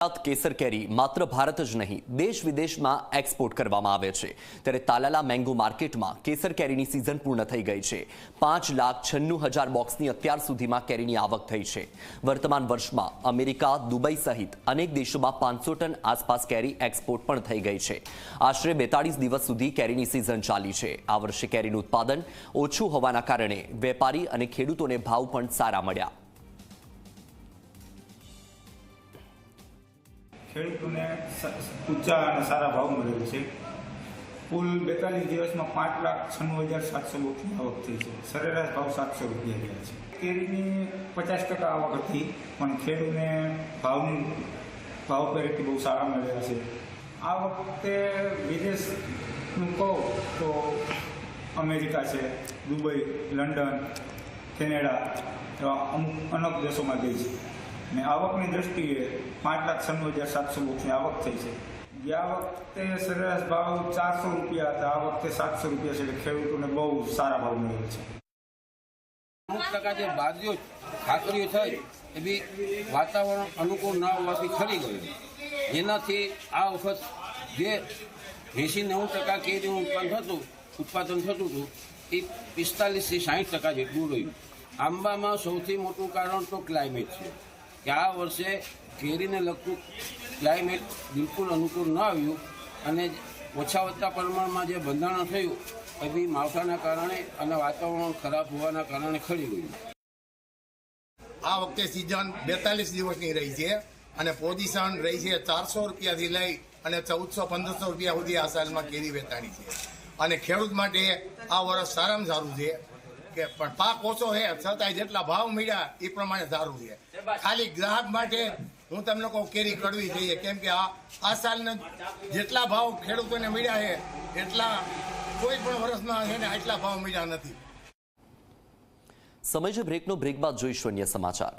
કેસર કેરી માત્ર ભારત જ નહીં દેશ વિદેશમાં એક્સપોર્ટ કરવામાં આવે છે ત્યારે તાલાલા મેંગો માર્કેટમાં કેસર કેરીની સિઝન પૂર્ણ થઈ ગઈ છે 5,96,000 બોક્સની અત્યાર સુધીમાં કેરીની આવક થઈ છે વર્તમાન વર્ષમાં અમેરિકા દુબઈ સહિત અનેક દેશોમાં 500 ટન આસપાસ કેરી એક્સપોર્ટ પણ થઈ ગઈ છે આશરે 42 દિવસ સુધી કેરીની સિઝન ચાલી છે આ વર્ષે કેરીનું ઉત્પાદન ઓછું હોવાના કારણે વેપારી અને ખેડૂતોને ભાવ પણ સારા મળ્યા ખેડૂતોને ઊંચા અને સારા ભાવ મળેલ છે કુલ 42 દિવસમાં 5,96,700 બોક્સની આવક થઈ છે સરેરાશ ભાવ 700 રૂપિયા રહ્યા છે કેરીની 50% આવક હતી પણ ખેડૂતને ભાવ પેરેથી બહુ સારા મળ્યા છે આ વખતે વિદેશનું કહું તો અમેરિકા છે દુબઈ લંડન કેનેડા એવા અનેક દેશોમાં ગઈ છે અને આવકની દ્રષ્ટિએ 5,96,700 બોક્સની આવક થઈ છે ગયા વખતે સરેરાશ ભાવ 400 રૂપિયા હતા આ વખતે 700 રૂપિયા છે એટલે ખેડૂતોને બહુ સારા ભાવ મળેલ છે 5% જે બાજરીઓ ખાતરીઓ થઈ એ બી વાતાવરણ અનુકૂળ ન હોવાથી ખરી ગયું જેનાથી આ વખત જે 80-90% કેરીનું ઉત્પાદન થતું હતું એ 45થી 60% જેટલું રહ્યું આંબામાં સૌથી મોટું કારણ તો ક્લાઇમેટ છે કે આ વર્ષે કેરીને લગતું ક્લાઇમેટ બિલકુલ અનુકૂળ ન આવ્યું અને ઓછા વધતા પ્રમાણમાં જે બંધારણ થયું એ બી માવઠાના કારણે અને વાતાવરણ ખરાબ હોવાના કારણે ખરી ગયું આ વખતે સિઝન 42 દિવસની રહી છે અને પોઝિશન રહી છે 400 રૂપિયાથી લઈ અને 1,400-1,500 રૂપિયા સુધી આ સાલમાં કેરી વેચાણી છે અને ખેડૂત માટે આ વર્ષ સારામાં સારું છે કે પણ પાક ઓછો છે છતાંય જેટલા ભાવ મળ્યા એ પ્રમાણે સારું છે ખાલી ગ્રાહક માટે હું તમને કહું કેરી કડવી જોઈએ કેમ કે આ સાલના જેટલા ભાવ ખેડૂતોને મળ્યા છે એટલા કોઈ પણ વર્ષમાં છે ને આટલા ભાવ મળ્યા નથી સમય છે બ્રેકનો બ્રેક બાદ જોઈશું અન્ય સમાચાર